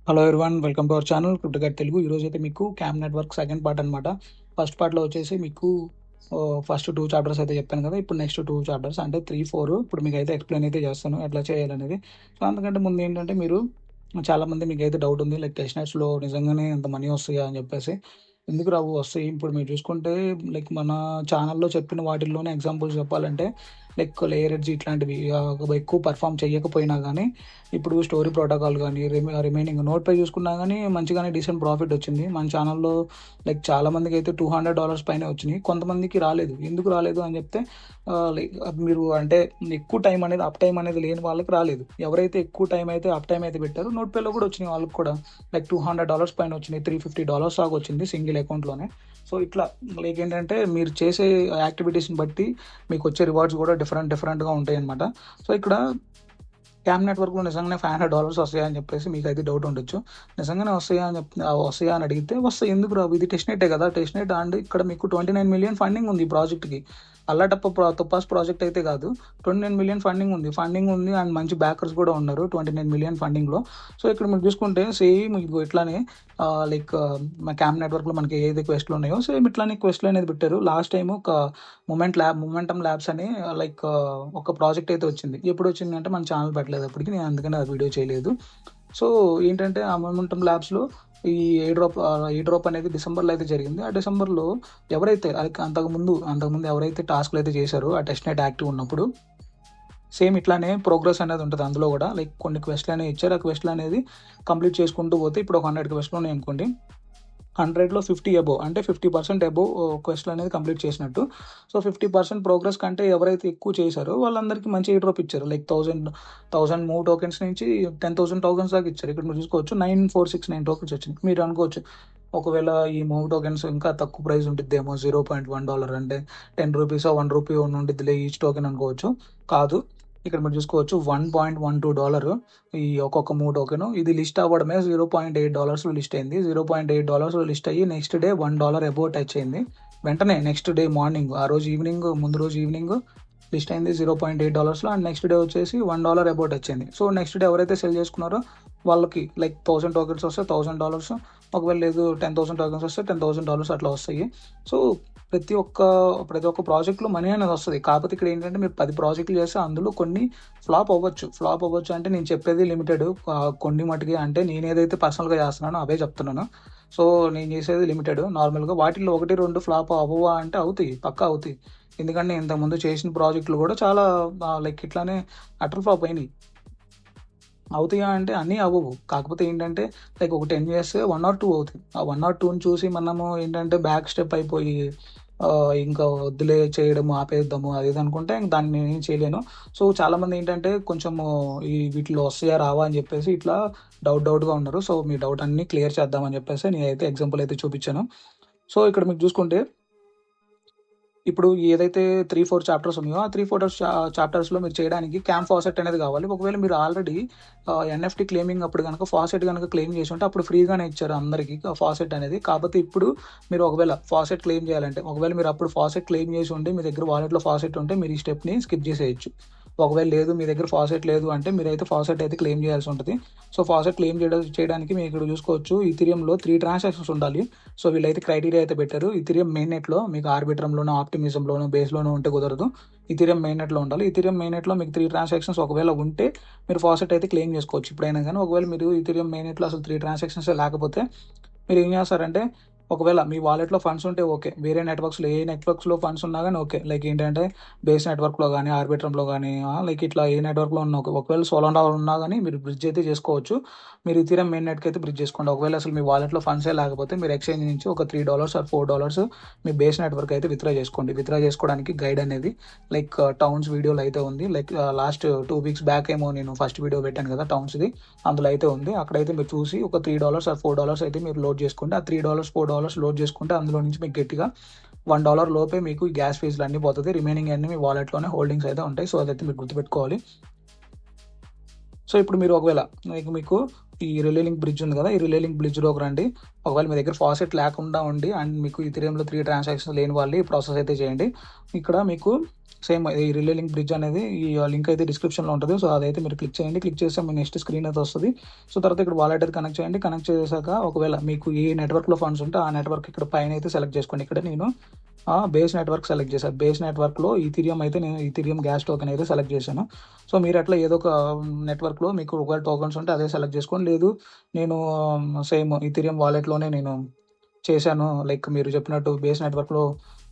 Hello everyone, welcome to our channel క్రిప్టోగట్ తెలుగు. ఈరోజు అయితే మీకు క్యామ్ నెట్వర్క్ సెకండ్ పార్ట్ అనమాట. ఫస్ట్ పార్ట్లో వచ్చేసి మీకు ఫస్ట్ 2 చాప్టర్స్ అయితే చెప్పాను కదా. ఇప్పుడు నెక్స్ట్ 2 చాప్టర్స్ అంటే 3, 4 ఇప్పుడు మీకు అయితే ఎక్స్ప్లెయిన్ అయితే చేస్తాను ఎట్లా చేయాలనేది. సో అందుకంటే ముందు ఏంటంటే చాలామంది మీకు అయితే డౌట్ ఉంది, లైక్ టెస్ట్ నెట్స్లో నిజంగానే ఎంత మనీ వస్తాయా అని చెప్పేసి. ఎందుకు రావు, వస్తాయి. ఇప్పుడు మీరు చూసుకుంటే లైక్ మన ఛానల్లో చెప్పిన వాటిల్లోనే ఎగ్జాంపుల్స్ చెప్పాలంటే లైక్ లేయర్ ఎడ్జ్ ఇట్లాంటివి ఎక్కువ పర్ఫామ్ చేయకపోయినా కానీ ఇప్పుడు స్టోరీ ప్రోటోకాల్ కానీ రిమైనింగ్ నోట్ పై చూసుకున్నా కానీ మంచిగానే డీసెంట్ ప్రాఫిట్ వచ్చింది మన ఛానల్లో. లైక్ చాలా మందికి అయితే $200 పైన వచ్చినాయి, కొంతమందికి రాలేదు. ఎందుకు రాలేదు అని చెప్తే లైక్ మీరు అంటే ఎక్కువ టైం అనేది అప్ టైం అనేది లేని వాళ్ళకి రాలేదు. ఎవరైతే ఎక్కువ టైం అయితే అప్ టైం అయితే పెట్టారో నోట్ పేలో కూడా వచ్చినాయి వాళ్ళకి కూడా. లైక్ $200 పైన వచ్చినాయి, $350 దాకా వచ్చింది సింగిల్ అకౌంట్లోనే. సో ఇట్లా లైక్ ఏంటంటే మీరు చేసే యాక్టివిటీస్ని బట్టి మీకు వచ్చే రివార్డ్స్ కూడా డిఫరెంట్గా ఉంటాయి అనమాట. సో ఇక్కడ క్యామ్ నెట్వర్క్లో నిజంగానే $500 వస్తాయని చెప్పేసి మీకు అయితే డౌట్ ఉండొచ్చు. నిజంగానే వస్తాయా అని అడిగితే వస్తాయి. ఎందుకు రావు? ఇది టెస్ట్ నెట్టే కదా. టెస్ట్ నెట్ అండ్ ఇక్కడ మీకు 29 మిలియన్ ఫండింగ్ ఉంది ఈ ప్రాజెక్ట్కి. తుప్పాస్ ప్రాజెక్ట్ అయితే కాదు, 29 మిలియన్ ఫండింగ్ ఉంది అండ్ మంచి బ్యాకర్స్ కూడా ఉన్నారు 29 మిలియన్ ఫండింగ్లో. సో ఇక్కడ మీరు చూసుకుంటే సేమ్ మీకు ఇట్లానే లైక్ మా క్యామ్ నెట్వర్క్లో మనకి ఏదైతే క్వెస్ట్లు ఉన్నాయో సేమ్ ఇట్లానే క్వెస్ట్లు అనేది పెట్టారు. లాస్ట్ టైం ఒక మొమెంటమ్ ల్యాబ్స్ అని లైక్ ఒక ప్రాజెక్ట్ అయితే వచ్చింది. ఎప్పుడు వచ్చిందంటే మన ఛానల్ పెట్టలేదు అప్పటికి, నేను అందుకని ఆ వీడియో చేయలేదు. సో ఏంటంటే ఆ మొమెంటమ్ ల్యాబ్స్లో ఈ ఏ డ్రాప్ అనేది డిసెంబర్లో అయితే జరిగింది. ఆ డిసెంబర్లో ఎవరైతే అంతకుముందు ఎవరైతే టాస్క్లు అయితే చేశారో ఆ టెస్ట్ నెట్ యాక్టివ్ ఉన్నప్పుడు సేమ్ ఇట్లానే ప్రోగ్రెస్ అనేది ఉంటుంది అందులో కూడా. లైక్ కొన్ని క్వెస్ట్లు అనేవి ఇచ్చారు, ఆ క్వెస్ట్లు అనేది కంప్లీట్ చేసుకుంటూ పోతే ఇప్పుడు ఒక 100 క్వెస్ట్లు ఉన్నాయి అనుకోండి, 100లో 50 అబోవ్ అంటే 50% అబోవ్ క్వెస్ట్లు అనేది కంప్లీట్ చేసినట్టు. సో 50% ప్రోగ్రెస్ కంటే ఎవరైతే ఎక్కువ చేశారో వాళ్ళందరికీ మంచి ఎయిర్ డ్రాప్ ఇచ్చారు. లైక్ 1000 మూవ్ టోకెన్స్ నుంచి 10,000 టోకెన్స్ దాకా ఇచ్చారు. ఇక్కడ మీరు చూసుకోవచ్చు 9469 టోకెన్స్ వచ్చింది. మీరు అనుకోవచ్చు ఒకవేళ ఈ మూవ్ టోకెన్స్ ఇంకా తక్కువ ప్రైస్ ఉంటుందేమో, $0.1 అంటే 10 రూపీస్ ₹1 ఉండిద్దిలే ఈచ్ టోకెన్ అనుకోవచ్చు. కాదు, ఇక్కడ మీరు చూసుకోవచ్చు $1.12 ఈ ఒక్కొక్క మూవ్ టోకెన్. ఇది లిస్ట్ అవ్వడమే $0.8 లిస్ట్ అయింది. $0.8 లిస్ట్ అయ్యి నెక్స్ట్ డే $1 అబౌవ్ టచ్ అయింది. వెంటనే నెక్స్ట్ డే మార్నింగ్, ఆ రోజు ఈవినింగ్, ముందు రోజు ఈవినింగ్ లిస్ట్ అయింది $0.8 అండ్ నెక్స్ట్ డే వచ్చేసి $1 అబౌవ్ టచ్ అయింది. సో నెక్స్ట్ డే ఎవరైతే సెల్ చేసుకున్నారో వాళ్ళకి లైక్ 1000 టోకెన్స్ వస్తే $1,000, ఒకవేళ లేదు 10,000 టోకెన్స్ వస్తే $10,000 అట్లా వస్తాయి. సో ప్రతి ఒక్క ప్రాజెక్ట్లో మనీ అనేది వస్తుంది. కాకపోతే ఇక్కడ ఏంటంటే మీరు 10 ప్రాజెక్టులు చేస్తే అందులో కొన్ని ఫ్లాప్ అవ్వచ్చు అంటే నేను చెప్పేది లిమిటెడ్, కొన్ని మటుకి అంటే నేను ఏదైతే పర్సనల్గా చేస్తున్నానో అవే చెప్తున్నాను. సో నేను చేసేది లిమిటెడ్. నార్మల్గా వాటిల్లో 1-2 ఫ్లాప్ అవ్వవా అంటే అవుతాయి, పక్కా అవుతాయి. ఎందుకంటే ఇంతకుముందు చేసిన ప్రాజెక్టులు కూడా చాలా లైక్ ఇట్లానే అటర్ ఫ్లాప్ అయినాయి. అవుతాయా అంటే అన్నీ అవ్వవు. కాకపోతే ఏంటంటే లైక్ ఒక 10 చేస్తే 1 or 2 అవుతాయి. ఆ 1 or 2ని చూసి మనము ఏంటంటే బ్యాక్ స్టెప్ అయిపోయి ఇంకా వద్దులే చేయడము ఆపేద్దాము అది ఇది అనుకుంటే దాన్ని నేనేం చేయలేను. సో చాలామంది ఏంటంటే కొంచెము వీటిలో వస్తాయా రావా అని చెప్పేసి ఇట్లా డౌట్గా ఉన్నారు. సో మీ డౌట్ అన్ని క్లియర్ చేద్దామని చెప్పేసి నేనైతే ఎగ్జాంపుల్ అయితే చూపించాను. సో ఇక్కడ మీకు చూసుకుంటే ఇప్పుడు ఏదైతే 3-4 చాప్టర్స్ ఉన్నాయో ఆ 3-4 చాప్టర్స్లో మీరు చేయడానికి క్యామ్ ఫాసెట్ అనేది కావాలి. ఒకవేళ మీరు ఆల్రెడీ ఎన్ఎఫ్టీ క్లెయిమింగ్ అప్పుడు కనుక ఫాసెట్ కనుక క్లెయిమ్ చేసి ఉంటే అప్పుడు ఫ్రీగానే ఇచ్చారు అందరికీ ఫాసెట్ అనేది. కాకపోతే ఇప్పుడు మీరు ఒకవేళ ఫాసెట్ క్లెయిమ్ చేయాలంటే, ఒకవేళ మీరు అప్పుడు ఫాసెట్ క్లెయిమ్ చేసి ఉంటే మీ దగ్గర వాలెట్లో ఫాసెట్ ఉంటే మీరు ఈ స్టెప్ని స్కిప్ చేసేయచ్చు. ఒకవేళ లేదు, మీ దగ్గర ఫాసెట్ లేదు అంటే మీరైతే ఫాసెట్ అయితే క్లెయిమ్ చేయాల్సి ఉంటుంది. సో ఫాసెట్ క్లెయిమ్ చేయడానికి మీరు ఇక్కడ చూసుకోవచ్చు ఈథీరియంలో 3 ట్రాన్సాక్షన్స్ ఉండాలి. సో వీళ్ళైతే క్రైటీరియా అయితే పెట్టారు. ఈథీరియం మెయిన్ నెట్లో మీకు ఆర్బిట్రంలోనో ఆప్టిమిజంలోనో బేస్లోనో ఉంటే కుదరదు. ఈథీరియం మెయిన్ నెట్లో ఉండాలి. ఈథీరియం మెయిన్ నెట్లో మీకు 3 ట్రాన్సాక్షన్స్ ఒకవేళ ఉంటే మీరు ఫాసెట్ అయితే క్లెయిమ్ చేసుకోవచ్చు ఇప్పుడైనా కానీ. ఒకవేళ మీరు ఈథీరియం మెయిన్ నెట్లో అసలు 3 ట్రాన్సాక్షన్స్ లేకపోతే మీరు ఏం చేస్తారంటే, ఒకవేళ మీ వాలెట్లో ఫండ్స్ ఉంటే ఓకే, వేరే నెట్వర్క్స్లో ఏ నెట్వర్క్స్లో ఫండ్స్ ఉన్నా కానీ ఓకే, లైక్ ఏంటంటే బేస్ నెట్వర్క్లో కానీ ఆర్బిట్రంలో కానీ లైక్ ఇట్లా ఏ నెట్వర్క్లో ఉన్నా ఒకవేళ సోలానా ఉన్నా కానీ మీరు బ్రిడ్జ్ అయితే చేసుకోవచ్చు. మీరు ఈథీరియం మెయిన్ నెట్కి అయితే బ్రిడ్జ్ చేసుకోండి. ఒకవేళ అసలు మీ వాలెట్లో ఫండ్సే లేకపోతే మీరు ఎక్స్చేంజ్ నుంచి ఒక $3 or $4 మీ బేస్ నెట్వర్క్ అయితే విత్డ్రా చేసుకోండి. విత్డ్రా చేసుకోవడానికి గైడ్ అనేది లైక్ టౌన్స్ వీడియోలో అయితే ఉంది. లైక్ లాస్ట్ 2 weeks బ్యాక్ ఏమో నేను ఫస్ట్ వీడియో పెట్టాను కదా టౌన్స్ది, అందులో అయితే ఉంది. అక్కడైతే మీరు చూసి ఒక $3 or $4 అయితే మీరు లోడ్ చేసుకుంటే, ఆ $3 $4 లోడ్ చేసుకుంటే అందులో నుంచి మీకు గట్టిగా $1 లోపే మీకు ఈ గ్యాస్ ఫీజులు అన్నీ పోతుంది. రిమైనింగ్ అన్ని మీ వాలెట్లోనే హోల్డింగ్స్ అయితే ఉంటాయి. సో అదైతే మీరు గుర్తుపెట్టుకోవాలి. సో ఇప్పుడు మీరు ఒకవేళ మీకు ఈ రిలేలింక్ బ్రిడ్జ్ ఉంది కదా, ఈ రిలేలింక్ బ్రిడ్జ్లోకి రండి. ఒకవేళ మీ దగ్గర ఫాసెట్ లేకుండా ఉండి అండ్ మీకు ఈథీరియంలో 3 ట్రాన్సాక్షన్స్ లేని వాళ్ళు ఈ ప్రాసెస్ అయితే చేయండి. ఇక్కడ మీకు సేమ్ ఈ రిలే లింక్ బ్రిడ్జ్ అనేది ఈ లింక్ అయితే డిస్క్రిప్షన్లో ఉంటుంది. సో అదైతే మీరు క్లిక్ చేయండి. క్లిక్ చేస్తే మీ నెక్స్ట్ స్క్రీన్ అయితే వస్తుంది. సో తర్వాత ఇక్కడ వాలెట్ అయితే కనెక్ట్ చేయండి. కనెక్ట్ చేశాక ఒకవేళ మీకు ఏ నెట్వర్క్లో ఫండ్స్ ఉంటే ఆ నెట్వర్క్ ఇక్కడ పైన అయితే సెలెక్ట్ చేసుకోండి. ఇక్కడ నేను బేస్ నెట్వర్క్ సెలెక్ట్ చేశాను. బేస్ నెట్వర్క్లో ఈథీరియం అయితే నేను ఈథీరియం గ్యాస్ టోకెన్ అయితే సెలెక్ట్ చేశాను. సో మీరు అట్లా ఏదో ఒక నెట్వర్క్లో మీకు ఒకవేళ టోకెన్స్ ఉంటే అదే సెలెక్ట్ చేసుకోండి. లేదు నేను సేమ్ ఈథీరియం వాలెట్లోనే నేను చేశాను, లైక్ మీరు చెప్పినట్టు బేస్ నెట్వర్క్లో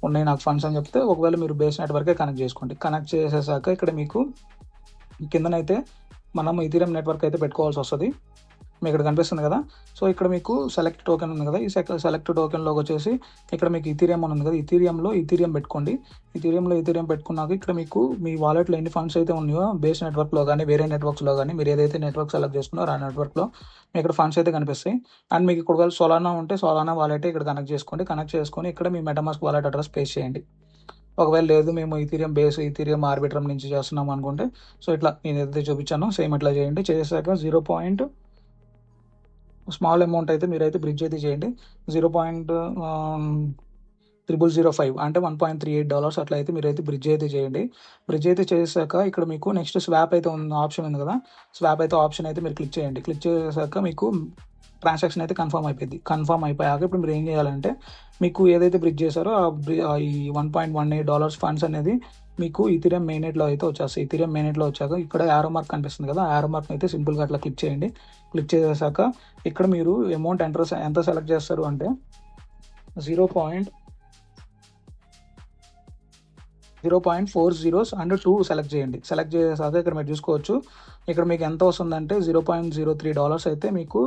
ఉన్నాయి నాకు ఫండ్స్ అని చెప్తే ఒకవేళ మీరు బేస్ నెట్వర్కే కనెక్ట్ చేసుకోండి. కనెక్ట్ చేసేసాక ఇక్కడ మీకు కిందనైతే మనం ఈథీరియం నెట్వర్క్ అయితే పెట్టుకోవాల్సి వస్తుంది. మీకు ఇక్కడ కనిపిస్తుంది కదా. సో ఇక్కడ మీకు సెలెక్ట్ టోకెన్ ఉంది కదా, ఈ సెలెక్ట్ టోకెన్లోకి వచ్చేసి ఇక్కడ మీకు ఈథీరియం అని ఉంది కదా, ఈథీరియం పెట్టుకోండి. ఈథీరియం పెట్టుకున్నాక ఇక్కడ మీకు మీ వాలెట్లో ఎన్ని ఫండ్స్ అయితే ఉన్నాయో బేస్ నెట్వర్క్లో కానీ వేరే నెట్వర్క్స్లో కానీ మీరు ఏదైతే నెట్వర్క్ సెలెక్ట్ చేసుకున్నారో ఆ నెట్వర్క్లో మీకు ఇక్కడ ఫండ్స్ అయితే కనిపిస్తాయి. అండ్ మీకు ఇక్కడ సోలానా ఉంటే సోలానా వాలెట్ ఇక్కడ కనెక్ట్ చేసుకోండి. కనెక్ట్ చేసుకొని ఇక్కడ మీ మెటామాస్క్ వాలెట్ అడ్రస్ పేస్ట్ చేయండి. ఒకవేళ లేదు మేము ఈథీరియం ఆర్బిట్రమ్ నుంచి చేస్తున్నాం అనుకుంటే సో ఇట్లా నేను ఏదైతే చూపించానో సేమ్ ఇట్లా చేయండి. చేసాక స్మాల్ అమౌంట్ అయితే మీరైతే బ్రిడ్జ్ అయితే చేయండి. 0.0005 అంటే $1.38 అట్లా అయితే మీరైతే బ్రిడ్జ్ అయితే చేయండి. బ్రిడ్జ్ అయితే చేశాక ఇక్కడ మీకు నెక్స్ట్ స్వాప్ అయితే ఆప్షన్ ఉంది కదా, స్వాప్ అయితే ఆప్షన్ అయితే మీరు క్లిక్ చేయండి. క్లిక్ చేశాక మీకు ట్రాన్సాక్షన్ అయితే కన్ఫర్మ్ అయిపోయింది. కన్ఫర్మ్ అయిపోయాక ఇప్పుడు మీరు ఏం చేయాలంటే మీకు ఏదైతే బ్రిడ్జ్ చేశారో ఈ $1.18 ఫండ్స్ అనేది మీకు ఈథీరియం మెయినెట్లో అయితే వచ్చేస్తాయి. ఈథీరియం మెయినెట్లో వచ్చాక ఇక్కడ యారో మార్క్ కనిపిస్తుంది కదా, యారో మార్క్ అయితే సింపుల్గా అట్లా క్లిక్ చేయండి. క్లిక్ చేసాక ఇక్కడ మీరు అమౌంట్ ఎంత సెలెక్ట్ చేస్తారు అంటే 0.40 అండ్ 2 సెలెక్ట్ చేయండి. సెలెక్ట్ చేసాక ఇక్కడ మీరు చూసుకోవచ్చు ఇక్కడ మీకు ఎంత వస్తుందంటే $0.03 అయితే మీకు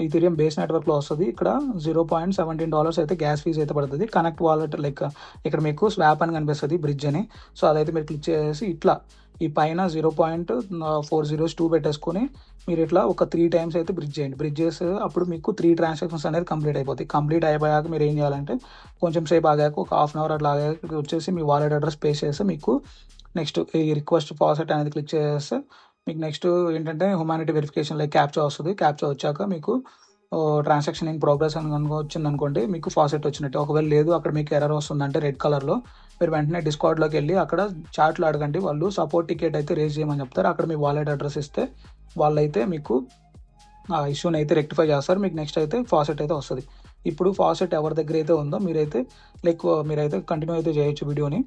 ఈథీరియం బేస్ నెట్వర్క్లో వస్తుంది. ఇక్కడ $0.17 అయితే గ్యాస్ ఫీజ్ అయితే పడుతుంది. కనెక్ట్ వాలెట్ లైక్ ఇక్కడ మీకు స్వాప్ అని కనిపిస్తుంది బ్రిడ్జ్ అని. సో అదైతే మీరు క్లిక్ చేసి ఇట్లా ఈ పైన 0.402 పెట్టేసుకొని మీరు ఇట్లా ఒక 3 టైమ్స్ అయితే బ్రిడ్జ్ చేయండి. బ్రిడ్జ్ చేస్తే అప్పుడు మీకు 3 ట్రాన్సాక్షన్స్ అనేది కంప్లీట్ అయిపోతాయి. కంప్లీట్ అయిపోయాక మీరు ఏం చేయాలంటే కొంచెం సేపు ఆగాక ఒక హాఫ్ అన్ అవర్ అట్లా ఆగాక వచ్చేసి మీ వాలెట్ అడ్రస్ పేస్ట్ చేస్తే మీకు నెక్స్ట్ ఈ రిక్వెస్ట్ ఫాసెట్ అనేది క్లిక్ చేస్తే మీకు నెక్స్ట్ ఏంటంటే హ్యుమానిటీ వెరిఫికేషన్ లైక్ క్యాప్చా వస్తుంది. క్యాప్చా వచ్చాక మీకు ట్రాన్సాక్షన్ ఇన్ ప్రోగ్రెస్ అని వచ్చింది అనుకోండి, మీకు ఫాసెట్ వచ్చినట్టు. ఒకవేళ లేదు అక్కడ మీకు ఎర్రర్ వస్తుందంటే రెడ్ కలర్లో మీరు వెంటనే డిస్కార్డ్లోకి వెళ్ళి అక్కడ చాట్లో అడగండి, వాళ్ళు సపోర్ట్ టికెట్ అయితే రేజ్ చేయమని చెప్తారు. అక్కడ మీ వాలెట్ అడ్రస్ ఇస్తే వాళ్ళైతే మీకు ఆ ఇష్యూని అయితే రెక్టిఫై చేస్తారు. మీకు నెక్స్ట్ అయితే ఫాసెట్ అయితే వస్తుంది. ఇప్పుడు ఫాసెట్ ఎవరి దగ్గర అయితే ఉందో మీరైతే కంటిన్యూ అయితే చేయొచ్చు వీడియోని.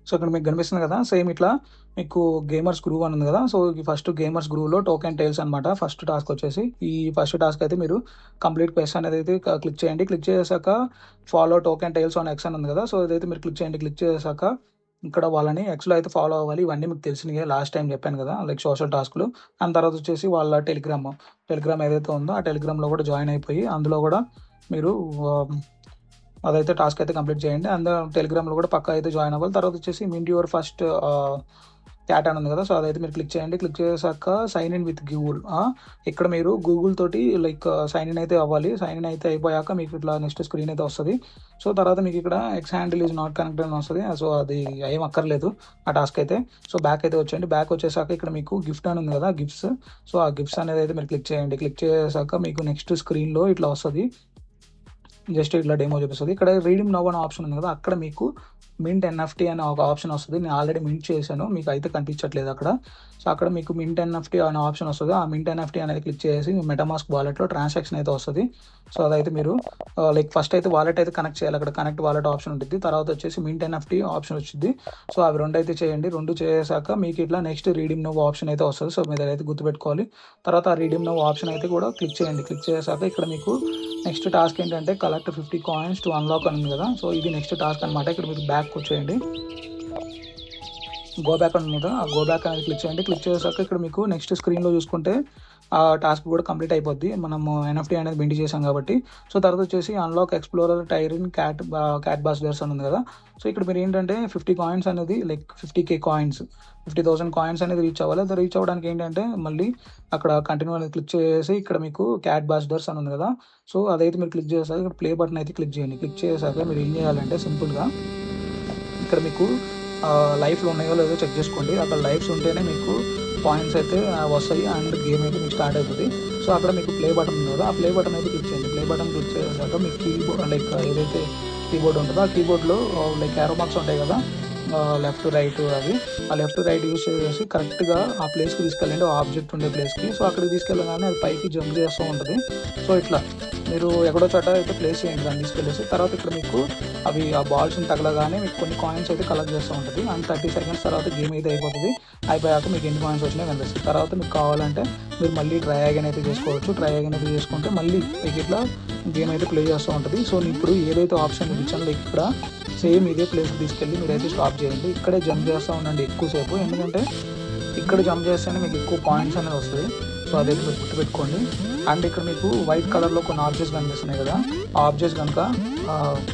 సో ఇక్కడ మీకు కనిపిస్తుంది కదా, సేమ్ ఇట్లా మీకు గేమర్స్ గ్రూవ్ అని ఉంది కదా. సో ఈ ఫస్ట్ గేమర్స్ గ్రూవ్లో టోకెన్ టైల్స్ అనమాట ఫస్ట్ టాస్క్ వచ్చేసి. ఈ ఫస్ట్ టాస్క్ అయితే మీరు కంప్లీట్ క్వెస్ట్ అనేది అయితే క్లిక్ చేయండి. క్లిక్ చేసాక follow token tiles on X అని ఉంది కదా, సో ఇదైతే మీరు క్లిక్ చేయండి. క్లిక్ చేసాక ఇక్కడ వాళ్ళని ఎక్స్లో అయితే ఫాలో అవ్వాలి. ఇవన్నీ మీకు తెలిసినవి, లాస్ట్ టైం చెప్పాను కదా, లైక్ సోషల్ టాస్క్లు. దాని తర్వాత వచ్చేసి వాళ్ళ టెలిగ్రామ్ ఏదైతే ఉందో ఆ టెలిగ్రామ్లో కూడా జాయిన్ అయిపోయి అందులో కూడా మీరు అదైతే టాస్క్ అయితే కంప్లీట్ చేయండి. అందులో టెలిగ్రామ్లో కూడా పక్కా అయితే జాయిన్ అవ్వాలి. తర్వాత వచ్చేసి మింట్ యువర్ ఫస్ట్ క్యాట్ అని ఉంది కదా, సో అదైతే మీరు క్లిక్ చేయండి. క్లిక్ చేసాక సైన్ ఇన్ విత్ గూగుల్. ఇక్కడ మీరు గూగుల్ తోటి లైక్ సైన్ ఇన్ అయితే అవ్వాలి. సైన్ ఇన్ అయితే అయిపోయాక మీకు ఇట్లా నెక్స్ట్ స్క్రీన్ అయితే వస్తుంది. సో తర్వాత మీకు ఇక్కడ X handle is not connected అని వస్తుంది. సో అది ఏం అక్కర్లేదు ఆ టాస్క్ అయితే. సో బ్యాక్ అయితే వచ్చేయండి. బ్యాక్ వచ్చేసాక ఇక్కడ మీకు గిఫ్ట్ అని ఉంది కదా, గిఫ్ట్స్. సో ఆ గిఫ్ట్స్ అనేది అయితే మీరు క్లిక్ చేయండి. క్లిక్ చేసాక మీకు నెక్స్ట్ స్క్రీన్లో ఇట్లా వస్తుంది. జస్ట్ ఇట్లా డెమో చూపిస్తుంది. ఇక్కడ రీడీమ్ నౌ అనే ఆప్షన్ ఉంది కదా, అక్కడ మీకు మింట్ ఎన్ఎఫ్టీ అనే ఒక ఆప్షన్ వస్తుంది. నేను ఆల్రెడీ మింట్ చేశాను, మీకు అయితే కనిపించట్లేదు అక్కడ. సో అక్కడ మీకు మింట్ ఎన్ఎఫ్టీ అనే ఆప్షన్ వస్తుంది. ఆ మింట్ ఎన్ఎఫ్టీ అనేది క్లిక్ చేసి మీ మెటామాస్క్ వాలెట్లో ట్రాన్సాక్షన్ అయితే వస్తుంది. సో అదైతే మీరు లైక్ ఫస్ట్ అయితే వాలెట్ అయితే కనెక్ట్ చేయాలి. అక్కడ కనెక్ట్ వాలెట్ ఆప్షన్ ఉంటుంది. తర్వాత వచ్చేసి మింట్ ఎన్ఎఫ్టీ ఆప్షన్ వచ్చింది. సో అవి రెండు అయితే చేయండి. రెండు చేసాక మీకు ఇట్లా నెక్స్ట్ రీడీమ్ నౌ ఆప్షన్ అయితే వస్తుంది. సో మీరు అయితే గుర్తుపెట్టుకోవాలి. తర్వాత ఆ రీడీమ్ నౌ ఆప్షన్ అయితే కూడా క్లిక్ చేయండి. క్లిక్ చేసాక ఇక్కడ మీకు నెక్స్ట్ టాస్క్ ఏంటంటే కలెక్ట్ 50 కాయిన్స్ టు అన్లాక్ అని ఉంది కదా, సో ఇది నెక్స్ట్ టాస్క్ అనమాట. ఇక్కడ మీకు బ్యాక్ వచ్చేయండి. గో బ్యాక్ అని ఉంది కదా, ఆ గో బ్యాక్ అనేది క్లిక్ చేయండి. క్లిక్ చేసాక ఇక్కడ మీకు నెక్స్ట్ స్క్రీన్లో చూసుకుంటే ఆ టాస్క్ కూడా కంప్లీట్ అయిపోద్ది. మనము ఎన్ఎఫ్టీ అనేది బిండి చేసాం కాబట్టి. సో తర్వాత వచ్చేసి అన్లాక్ ఎక్స్ప్లోరర్ టైరిన్ క్యాట్ బాస్డర్స్ అని ఉంది కదా, సో ఇక్కడ మీరు ఏంటంటే 50 కాయిన్స్ అనేది లైక్ 50K కాయిన్స్ 50,000 కాయిన్స్ అనేది రీచ్ అవ్వాలి. అది రీచ్ అవ్వడానికి ఏంటంటే మళ్ళీ అక్కడ కంటిన్యూ అనేది క్లిక్ చేసి ఇక్కడ మీకు క్యాట్ బాస్డర్స్ అని ఉంది కదా, సో అదైతే మీరు క్లిక్ చేసాక ఇక్కడ ప్లే బటన్ అయితే క్లిక్ చేయండి. క్లిక్ చేసాక మీరు ఏం చేయాలంటే సింపుల్గా ఇక్కడ మీకు లైఫ్లు ఉన్నాయో లేదో చెక్ చేసుకోండి. అక్కడ లైఫ్స్ ఉంటేనే మీకు పాయింట్స్ అయితే వస్తాయి అండ్ గేమ్ అయితే మీకు స్టార్ట్ అవుతుంది. సో అక్కడ మీకు ప్లే బటన్ ఉంది కదా, ఆ ప్లే బటన్ అయితే క్లిక్ చేయండి. ప్లే బటన్ క్లిక్ చేసాక మీకు కీబోర్డ్ లైక్ ఏదైతే కీబోర్డ్ ఉంటుందో ఆ కీబోర్డ్లో లైక్ యారో మార్క్స్ ఉంటాయి కదా, లెఫ్ట్ రైట్ అవి, ఆ లెఫ్ట్ రైట్ యూస్ చేసి కరెక్ట్గా ఆ ప్లేస్కి తీసుకెళ్ళండి, ఆబ్జెక్ట్ ఉండే ప్లేస్కి. సో అక్కడికి తీసుకెళ్ళగానే అది పైకి జంప్ చేస్తూ ఉంటుంది. సో ఇట్లా మీరు ఎక్కడో చోట అయితే ప్లేస్ చేయండి దాన్ని తీసుకెళ్ళేసి. తర్వాత ఇక్కడ మీకు అవి ఆ బాల్స్ని తగలగానే మీకు కొన్ని కాయిన్స్ అయితే కలెక్ట్ చేస్తూ ఉంటుంది. అండ్ 30 సెకండ్స్ తర్వాత గేమ్ అయితే అయిపోతుంది. అయిపోయాక మీకు ఎన్ని కాయిన్స్ వచ్చినాయి కనిపిస్తుంది. తర్వాత మీకు కావాలంటే మీరు మళ్ళీ ట్రై అగైన్ అయితే చేసుకోవచ్చు. ట్రై అగైన్ అయితే చేసుకుంటే మళ్ళీ మీకు ఇట్లా గేమ్ అయితే ప్లే చేస్తూ ఉంటుంది. సో ఇప్పుడు ఏదైతే ఆప్షన్ ఇచ్చానో ఇక్కడ సేమ్ ఇదే ప్లేస్కి తీసుకెళ్ళి మీరైతే స్టాప్ చేయండి. ఇక్కడే జంప్ చేస్తూ ఉండండి ఎక్కువసేపు, ఎందుకంటే ఇక్కడ జంప్ చేస్తేనే మీకు ఎక్కువ పాయింట్స్ అనేది వస్తుంది. సో అదైతే మీరు గుర్తుపెట్టుకోండి. అండ్ ఇక్కడ మీకు వైట్ కలర్లో కొన్ని ఆబ్జెక్ట్స్ కనిపిస్తున్నాయి కదా, ఆ ఆబ్జెక్ట్స్ కనుక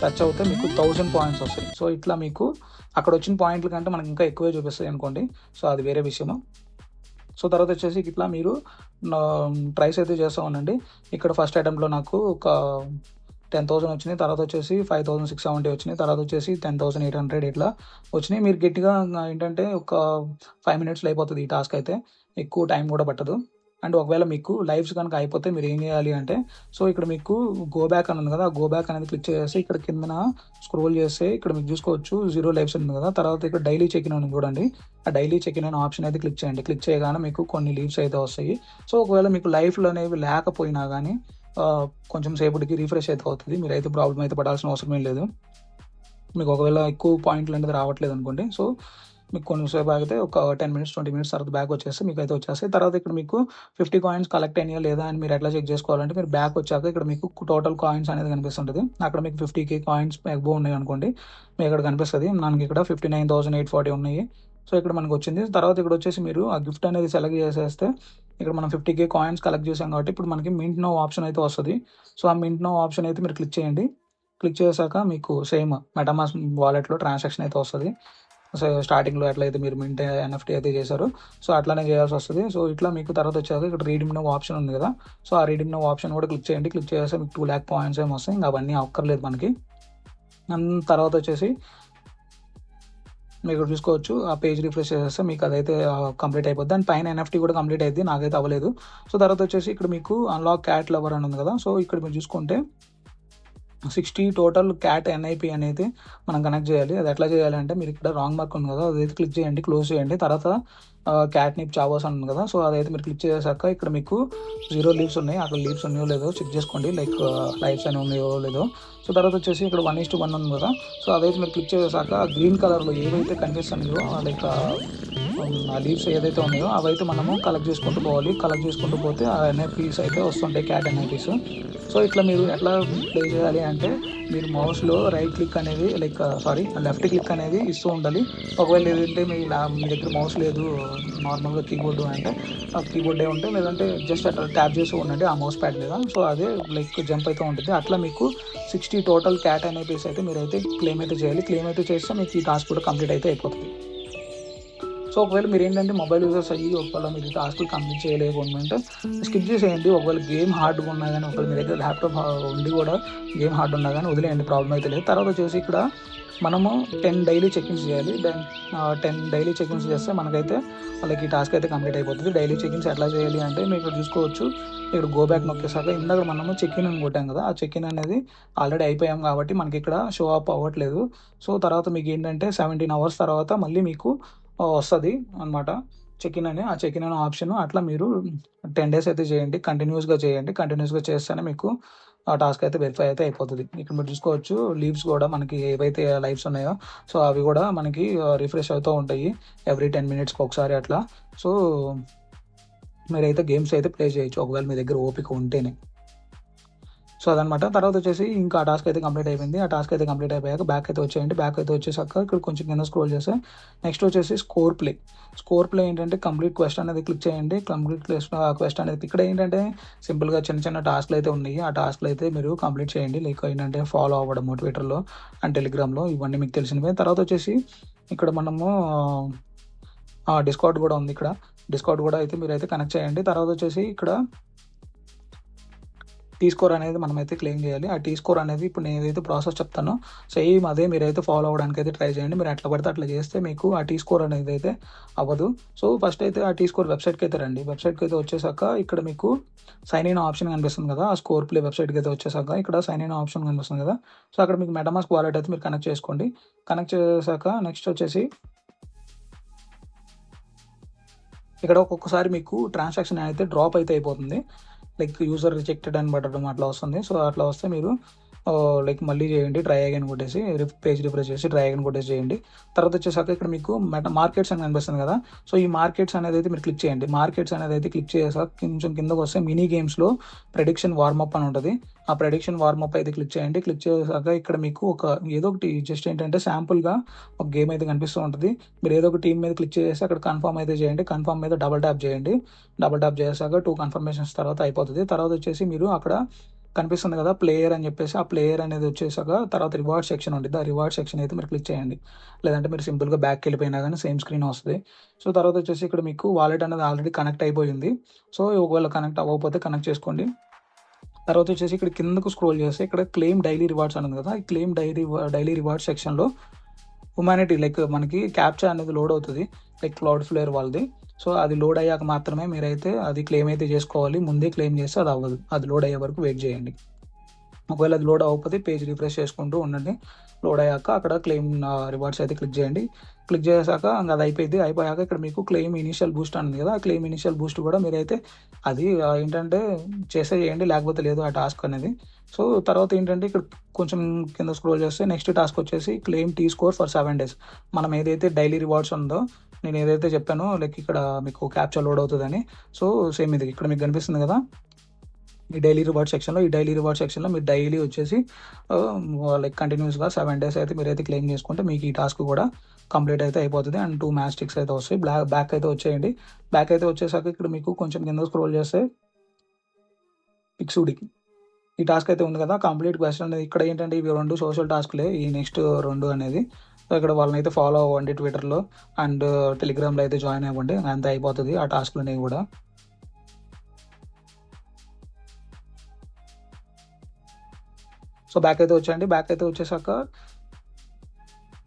టచ్ అవుతే మీకు 1000 పాయింట్స్ వస్తాయి. సో ఇట్లా మీకు అక్కడ వచ్చిన పాయింట్ల కంటే మనకి ఇంకా ఎక్కువే చూపిస్తాయి అనుకోండి. సో అది వేరే విషయము. సో తర్వాత వచ్చేసి ఇట్లా మీరు ట్రైస్ అయితే చేస్తూ ఉండండి. ఇక్కడ ఫస్ట్ అటెంప్ట్లో నాకు ఒక 10,000 వచ్చినాయి, తర్వాత వచ్చేసి 5,670 వచ్చినాయి, తర్వాత వచ్చేసి 10,800 ఇట్లా వచ్చినాయి. మీరు గట్టిగా ఏంటంటే ఒక 5 మినిట్స్లో అయిపోతుంది ఈ టాస్క్ అయితే, ఎక్కువ టైం కూడా పట్టదు. అండ్ ఒకవేళ మీకు లైవ్స్ కనుక అయిపోతే మీరు ఏం చేయాలి అంటే, సో ఇక్కడ మీకు గో బ్యాక్ అని ఉంది కదా, గో బ్యాక్ అనేది క్లిక్ చేసి ఇక్కడ కిందన స్క్రోల్ చేస్తే ఇక్కడ మీకు చూసుకోవచ్చు 0 లైవ్స్ ఉంది కదా. తర్వాత ఇక్కడ డైలీ చెక్ ఇన్ ఉంది చూడండి, ఆ డైలీ చెక్ ఇన్ అనే ఆప్షన్ అయితే క్లిక్ చేయండి. క్లిక్ చేయగానే మీకు కొన్ని లీవ్స్ అయితే వస్తాయి. సో ఒకవేళ మీకు లైఫ్లు అనేవి లేకపోయినా కానీ కొంచెం సేపటికి రీఫ్రెష్ అయితే అవుతుంది. మీరైతే ప్రాబ్లం అయితే పడాల్సిన అవసరం ఏం లేదు. మీకు ఒకవేళ ఎక్కువ పాయింట్లు అనేది రావట్లేదు అనుకోండి, సో మీకు కొంచెంసేపు ఆగితే ఒక 10 మినిట్స్ 20 మినిట్స్ తర్వాత బ్యాక్ వచ్చేస్తే మీకు అయితే వచ్చేస్తాయి. తర్వాత ఇక్కడ మీకు 50 కాయిన్స్ కలెక్ట్ అయినాయా లేదా అని మీరు ఎట్లా చెక్ చేసుకోవాలంటే, మీరు బ్యాక్ వచ్చాక ఇక్కడ మీకు టోటల్ కాయిన్స్ అనేది కనిపిస్తుంటుంది. అక్కడ మీకు 50k కాయిన్స్ ఎబో ఉన్నాయి అనుకోండి, మీకు ఇక్కడ కనిపిస్తుంది. మనకి ఇక్కడ 59,840 ఉన్నాయి. సో ఇక్కడ మనకు వచ్చింది. తర్వాత ఇక్కడ వచ్చేసి మీరు ఆ గిఫ్ట్ అనేది సెలెక్ట్ చేసేస్తే ఇక్కడ మనం 50k కాయిన్స్ కలెక్ట్ చేసాం కాబట్టి ఇప్పుడు మనకి మింట్ నో ఆప్షన్ అయితే వస్తుంది. సో ఆ మింట్ నో ఆప్షన్ అయితే మీరు క్లిక్ చేయండి. క్లిక్ చేశాక మీకు సేమ్ మెటామాస్క్ వాలెట్లో ట్రాన్సాక్షన్ అయితే వస్తుంది. సో స్టార్టింగ్లో ఎట్లయితే మీరు మింట్ NFT అయితే చేశారో సో అట్లానే చేయాల్సి వస్తుంది. సో ఇట్లా మీకు తర్వాత వచ్చాక ఇక్కడ రీడీమ్ నో ఆప్షన్ ఉంది కదా, సో ఆ రీడీమ్ నో ఆప్షన్ కూడా క్లిక్ చేయండి. క్లిక్ చేస్తే మీకు 2 lakh పాయింట్స్ ఏమి వస్తాయి. ఇంకా అవన్నీ అక్కర్లేదు మనకి. తర్వాత వచ్చేసి మీకు చూసుకోవచ్చు ఆ పేజ్ రిఫ్రెష్ చేస్తే మీకు అదైతే కంప్లీట్ అయిపోద్ది. దాని పైన NFT కూడా కంప్లీట్ అయింది, నాకైతే అవ్వలేదు. సో తర్వాత వచ్చేసి ఇక్కడ మీకు అన్లాక్ క్యాట్ లవర్ అని ఉంది కదా, సో ఇక్కడ మీరు చూసుకుంటే 60 టోటల్ క్యాట్ NIP అనేది మనం కనెక్ట్ చేయాలి. అది ఎట్లా చేయాలి అంటే, మీరు ఇక్కడ రాంగ్ మార్క్ ఉంది కదా, అదైతే క్లిక్ చేయండి, క్లోజ్ చేయండి. తర్వాత క్యాట్ నిప్ చావోస్ అని ఉంది కదా, సో అదైతే మీరు క్లిక్ చేసాక ఇక్కడ మీకు 0 లీవ్స్ ఉన్నాయి. అక్కడ లీవ్స్ ఉన్నాయో లేదో చెక్ చేసుకోండి, లైక్ లైవ్స్ అని ఉన్నాయో లేదో. సో తర్వాత వచ్చేసి ఇక్కడ 1:1 ఉంది కదా, సో అదైతే మీరు క్లిక్ చేసాక గ్రీన్ కలర్లో ఏవైతే కనిపిస్తున్నాయో లైక్ ఆ లీవ్స్ ఏదైతే ఉన్నాయో అవైతే మనము కలెక్ట్ చేసుకుంటూ పోవాలి. కలెక్ట్ చేసుకుంటూ పోతే ఆ NIPs అయితే వస్తుంటాయి, క్యాట్ NIPs. సో ఇట్లా మీరు ఎట్లా ప్లే చేయాలి అంటే, మీరు మౌస్లో రైట్ క్లిక్ అనేది లెఫ్ట్ క్లిక్ అనేది ఇస్తూ ఉండాలి. ఒకవేళ ఏదంటే మీ దగ్గర మౌస్ లేదు, నార్మల్గా కీబోర్డు అంటే ఆ కీబోర్డే ఉంటే, లేదంటే జస్ట్ అట్లా ట్యాప్ చేస్తూ ఉండండి ఆ మౌస్ ప్యాడ్ మీద. సో అదే లైక్ జంప్ అయితే ఉంటుంది. అట్లా మీకు 60 టోటల్ క్యాట్ NIPs అయితే మీరైతే క్లెయిమ్ అయితే చేయాలి. క్లెయిమ్ అయితే చేస్తే మీకు ఈ టాస్క్ కూడా కంప్లీట్ అయితే అయిపోతుంది. సో ఒకవేళ మీరు ఏంటంటే మొబైల్ యూజర్స్ అయ్యి ఒకవేళ మీరు టాస్క్లు కంప్లీట్ చేయలేకుండా స్కిప్ చేసేయండి. ఒకవేళ గేమ్ హార్డ్గా ఉన్నా కానీ, ఒకవేళ మీ దగ్గర ల్యాప్టాప్ ఉండి కూడా గేమ్ హార్డ్ ఉన్నా కానీ వదిలేయండి, ప్రాబ్లం అయితే లేదు. తర్వాత వచ్చేసి ఇక్కడ మనము 10 డైలీ చెకిన్స్ చేయాలి. 10 డైలీ చెకిన్స్ చేస్తే మనకైతే వాళ్ళకి ఈ టాస్క్ అయితే కంప్లీట్ అయిపోతుంది. డైలీ చెకిన్స్ ఎట్లా చేయాలి అంటే, మీరు ఇక్కడ చూసుకోవచ్చు, ఇక్కడ గో బ్యాక్ నొక్కేసాక ఇందాక మనము చెక్ఇన్ అని కొట్టాం కదా, ఆ చెక్ఇన్ అనేది ఆల్రెడీ అయిపోయాం కాబట్టి మనకి ఇక్కడ షో అప్ అవ్వట్లేదు. సో తర్వాత మీకు ఏంటంటే 17 hours తర్వాత మళ్ళీ మీకు వస్తుంది అనమాట చెక్ఇన్ అని, ఆ చెక్ఇన్ అనే ఆప్షన్. అట్లా మీరు 10 days అయితే చేయండి, కంటిన్యూస్గా చేయండి. కంటిన్యూస్గా చేస్తేనే మీకు ఆ టాస్క్ అయితే వెరిఫై అయితే అయిపోతుంది. ఇక్కడ మీరు చూసుకోవచ్చు లీవ్స్ కూడా మనకి ఏవైతే లైవ్స్ ఉన్నాయో సో అవి కూడా మనకి రిఫ్రెష్ అవుతూ ఉంటాయి ఎవ్రీ 10 minutesకి ఒకసారి అట్లా. సో మీరైతే గేమ్స్ అయితే ప్లే చేయొచ్చు ఒకవేళ మీ దగ్గర ఓపిక ఉంటేనే. సో అదనమాట. తర్వాత వచ్చేసి ఇంకా ఆ టాస్క్ అయితే కంప్లీట్ అయిపోయింది. ఆ టాస్క్ అయితే కంప్లీట్ అయిపోయాక బ్యాక్ అయితే వచ్చేయండి. బ్యాక్ అయితే వచ్చేసాక ఇక్కడ కొంచెం కింద స్క్రోల్ చేస్తే నెక్స్ట్ వచ్చేసి స్కోర్ ప్లే ఏంటంటే కంప్లీట్ క్వెస్ట్ అనేది క్లిక్ చేయండి. కంప్లీట్ క్వెస్ట్ అనేది ఇక్కడ ఏంటంటే సింపుల్గా చిన్న చిన్న టాస్క్లు అయితే ఉన్నాయి. ఆ టాస్క్లు అయితే మీరు కంప్లీట్ చేయండి. లైక్ ఏంటంటే ఫాలో అవ్వడం ట్విట్టర్లో అండ్ టెలిగ్రామ్లో, ఇవన్నీ మీకు తెలిసినవే. తర్వాత వచ్చేసి ఇక్కడ మనము డిస్కౌంట్ కూడా ఉంది. ఇక్కడ డిస్కౌంట్ కూడా అయితే మీరు అయితే కనెక్ట్ చేయండి. తర్వాత వచ్చేసి ఇక్కడ టీ స్కోర్ అనేది మనమైతే క్లెయిమ్ చేయాలి. ఆ టీ స్కోర్ అనేది ఇప్పుడు నేను ఏదైతే ప్రాసెస్ చెప్తానో సేమ్ అదే మీరైతే ఫాలో అవ్వడానికి అయితే ట్రై చేయండి. మీరు ఎట్లా పడితే అట్లా చేస్తే మీకు ఆ టీ స్కోర్ అనేది అయితే అవ్వదు. సో ఫస్ట్ అయితే ఆ టీ స్కోర్ వెబ్సైట్కి అయితే రండి. వెబ్సైట్కి అయితే వచ్చేసాక ఇక్కడ మీకు సైన్ ఇన్ ఆప్షన్ కనిపిస్తుంది కదా, ఆ స్కోర్ ప్లే వెబ్సైట్కి అయితే వచ్చేసాక ఇక్కడ సైన్ ఇన్ ఆప్షన్ కనిపిస్తుంది కదా. సో అక్కడ మీకు మెటామాస్క్ వాలెట్ అయితే మీరు కనెక్ట్ చేసుకోండి. కనెక్ట్ చేశాక నెక్స్ట్ వచ్చేసి ఇక్కడ ఒక్కొక్కసారి మీకు ట్రాన్సాక్షన్ అయితే డ్రాప్ అయితే అయిపోతుంది. లైక్ యూజర్ రిజెక్టెడ్ అని పడడం అట్లా వస్తుంది. సో అట్లా వస్తే మీరు లైక్ మళ్ళీ చేయండి, ట్రై అగైన్ కొట్టేసి పేజ్ రిఫ్రెష్ చేసి ట్రై అగైన్ కొట్టేసి చేయండి. తర్వాత వచ్చేసాక ఇక్కడ మీకు మార్కెట్స్ అని కనిపిస్తుంది కదా. సో ఈ మార్కెట్స్ అనేది అయితే మీరు క్లిక్ చేయండి. మార్కెట్స్ అనేది అయితే క్లిక్ చేసాక కొంచెం కిందకు వస్తే మినీ గేమ్స్లో ప్రెడిక్షన్ వార్మప్ అని ఉంటుంది. ఆ ప్రెడిక్షన్ వార్మప్ అయితే క్లిక్ చేయండి. క్లిక్ చేసాక ఇక్కడ మీకు ఏదో ఒకటి జస్ట్ ఏంటంటే శాంపుల్గా ఒక గేమ్ అయితే కనిపిస్తూ ఉంటుంది. మీరు ఏదో ఒక టీం మీద క్లిక్ చేసి అక్కడ కన్ఫర్మ్ అయితే చేయండి. కన్ఫర్మ్ మీద డబల్ ట్యాప్ చేయండి. డబల్ ట్యాప్ చేసాక 2 కన్ఫర్మేషన్స్ తర్వాత అయిపోతుంది. తర్వాత వచ్చేసి మీరు అక్కడ కనిపిస్తుంది కదా ప్లేయర్ అని చెప్పేసి, ఆ ప్లేయర్ అనేది వచ్చేసాక తర్వాత రివార్డ్ సెక్షన్ ఉంటుంది. ఆ రివార్డ్ సెక్షన్ అయితే మీరు క్లిక్ చేయండి. లేదంటే మీరు సింపుల్గా బ్యాక్కి వెళ్ళిపోయినా కానీ సేమ్ స్క్రీన్ వస్తుంది. సో తర్వాత వచ్చేసి ఇక్కడ మీకు వాలెట్ అనేది ఆల్రెడీ కనెక్ట్ అయిపోయింది. సో ఒకవేళ కనెక్ట్ అవ్వకపోతే కనెక్ట్ చేసుకోండి. తర్వాత వచ్చేసి ఇక్కడ కిందకు స్క్రోల్ చేస్తే ఇక్కడ క్లెయిమ్ డైలీ రివార్డ్స్ అనేది కదా, ఈ క్లెయిమ్ డైలీ రివార్డ్ సెక్షన్లో హ్యుమానిటీ లైక్ మనకి క్యాప్చా అనేది లోడ్ అవుతుంది, లైక్ క్లౌడ్ ఫ్లేయర్ వాళ్ళది. సో అది లోడ్ అయ్యాక మాత్రమే మీరైతే అది క్లెయిమ్ అయితే చేసుకోవాలి. ముందే క్లెయిమ్ చేస్తే అది అవ్వదు. అది లోడ్ అయ్యే వరకు వెయిట్ చేయండి. ఒకవేళ అది లోడ్ అవ్వకపోతే పేజ్ రిఫ్రెష్ చేసుకుంటూ ఉండండి. లోడ్ అయ్యాక అక్కడ క్లెయిమ్ రివార్డ్స్ అయితే క్లిక్ చేయండి. క్లిక్ చేశాక అది అయిపోయింది. అయిపోయాక ఇక్కడ మీకు క్లెయిమ్ ఇనిషియల్ బూస్ట్ అనేది కదా, ఆ క్లెయిమ్ ఇనిషియల్ బూస్ట్ కూడా మీరైతే అది ఏంటంటే చేయండి, లేకపోతే లేదు ఆ టాస్క్ అనేది. సో తర్వాత ఏంటంటే ఇక్కడ కొంచెం కింద స్క్రోల్ చేస్తే నెక్స్ట్ టాస్క్ వచ్చేసి claim tea score for 7 days. మనం ఏదైతే డైలీ రివార్డ్స్ ఉందో నేను ఏదైతే చెప్పానో లైక్ ఇక్కడ మీకు క్యాప్చర్ లోడ్ అవుతుందని, సో సేమ్ ఇది ఇక్కడ మీకు కనిపిస్తుంది కదా ఈ డైలీ రివార్డ్ సెక్షన్లో మీరు డైలీ వచ్చేసి లైక్ కంటిన్యూస్గా 7 days అయితే మీరైతే క్లెయిమ్ చేసుకుంటే మీకు ఈ టాస్క్ కూడా కంప్లీట్ అయితే అయిపోతుంది. అండ్ 2 మ్యాచ్ స్టిక్స్ అయితే వస్తాయి. బ్యాక్ అయితే వచ్చేయండి. బ్యాక్ అయితే వచ్చేసాక ఇక్కడ మీకు కొంచెం కింద స్క్రోల్ చేస్తే పిక్సూడికి ఈ టాస్క్ అయితే ఉంది కదా, కంప్లీట్ క్వశ్చన్ అనేది. ఇక్కడ ఏంటంటే ఇవి 2 సోషల్ టాస్క్లే, ఈ నెక్స్ట్ 2 అనేది. సో ఇక్కడ వాళ్ళని అయితే ఫాలో అవ్వండి ట్విట్టర్లో అండ్ టెలిగ్రామ్లో అయితే జాయిన్ అవ్వండి. అంతే అయిపోతుంది ఆ టాస్క్లు అనేవి కూడా. సో బ్యాక్ అయితే వచ్చేయండి. బ్యాక్ అయితే వచ్చేసాక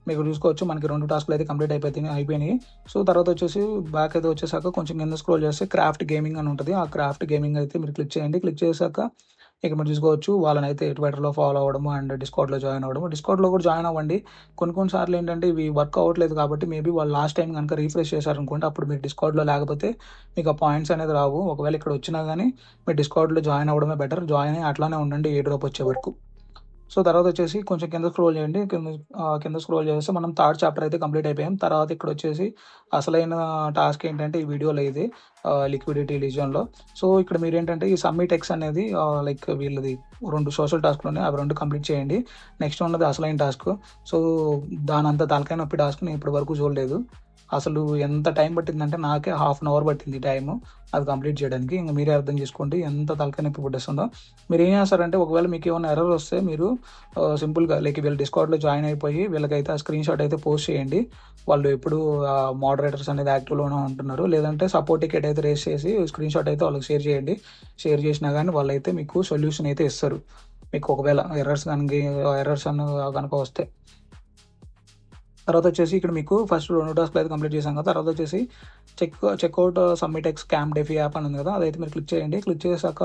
మీకు చూసుకోవచ్చు మనకి 2 టాస్క్లు అయితే కంప్లీట్ అయిపోయినాయి. సో తర్వాత వచ్చేసి బ్యాక్ అయితే వచ్చేసాక కొంచెం కింద స్క్రోల్ చేస్తే క్రాఫ్ట్ గేమింగ్ అని ఉంటుంది. ఆ క్రాఫ్ట్ గేమింగ్ అయితే మీరు క్లిక్ చేయండి. క్లిక్ చేశాక ఇక మీరు చూసుకోవచ్చు వాళ్ళని అయితే ట్విట్టర్లో ఫాలో అవ్వడము అండ్ డిస్కౌంట్లో జాయిన్ అవ్వడము. డిస్కౌంట్లో కూడా జాయిన్ అవ్వండి. కొన్నిసార్లు ఏంటంటే ఇవి వర్క్ అవ్వట్లేదు కాబట్టి మేబీ వాళ్ళు లాస్ట్ టైం కనుక రీఫ్రెష్ చేశారనుకోండి, అప్పుడు మీరు డిస్కౌంట్లో లేకపోతే మీకు ఆ పాయింట్స్ అనేది రావు. ఒకవేళ ఇక్కడ వచ్చినా కానీ మీరు డిస్కౌంట్లో జాయిన్ అవ్వడమే బెటర్. జాయిన్ అయ్యి అట్లానే ఉండండి ఏ డ్రాప్ వచ్చే వరకు. సో తర్వాత వచ్చేసి కొంచెం కింద స్క్రోల్ చేయండి. కింద స్క్రోల్ చేస్తే మనం 3rd చాప్టర్ అయితే కంప్లీట్ అయిపోయాం. తర్వాత ఇక్కడ వచ్చేసి అసలైన టాస్క్ ఏంటంటే ఈ వీడియోలో ఇది లిక్విడిటీ లీజియన్లో. సో ఇక్కడ మీరు ఏంటంటే ఈ సబ్మిట్ ఎక్స్ అనేది లైక్ వీళ్ళది 2 సోషల్ టాస్క్లు ఉన్నాయి, అవి 2 కంప్లీట్ చేయండి. నెక్స్ట్ ఉన్నది అసలైన టాస్క్. సో దాని అంత తలకాయ నొప్పి టాస్క్ నేను ఇప్పటి వరకు చూడలేదు. అసలు ఎంత టైం పట్టిందంటే నాకే 1/2 hour పట్టింది టైము అది కంప్లీట్ చేయడానికి. ఇంకా మీరే అర్థం చేసుకోండి ఎంత తలకాయ నొప్పి పుట్టేస్తుందో. మీరు ఏం చేస్తారంటే ఒకవేళ మీకు ఏమైనా ఎర్రర్ వస్తే మీరు సింపుల్గా లైక్ వీళ్ళు డిస్కౌంట్లో జాయిన్ అయిపోయి వీళ్ళకైతే ఆ స్క్రీన్ షాట్ అయితే పోస్ట్ చేయండి. వాళ్ళు ఎప్పుడు మోడరేటర్స్ అనేది యాక్టివ్లోనే ఉంటున్నారు. లేదంటే సపోర్ట్ టికెట్ అయితే రేస్ చేసి స్క్రీన్ షాట్ అయితే వాళ్ళకి షేర్ చేయండి. షేర్ చేసినా కానీ వాళ్ళైతే మీకు సొల్యూషన్ అయితే ఇస్తారు. మీకు ఒకవేళ ఎర్రర్స్ కనుక వస్తే. తర్వాత వచ్చేసి ఇక్కడ మీకు ఫస్ట్ 2 టాస్క్లు అయితే కంప్లీట్ చేశాం కదా. తర్వాత వచ్చేసి checkout submit x camp defi app అని ఉంది కదా, అదైతే మీరు క్లిక్ చేయండి. క్లిక్ చేశాక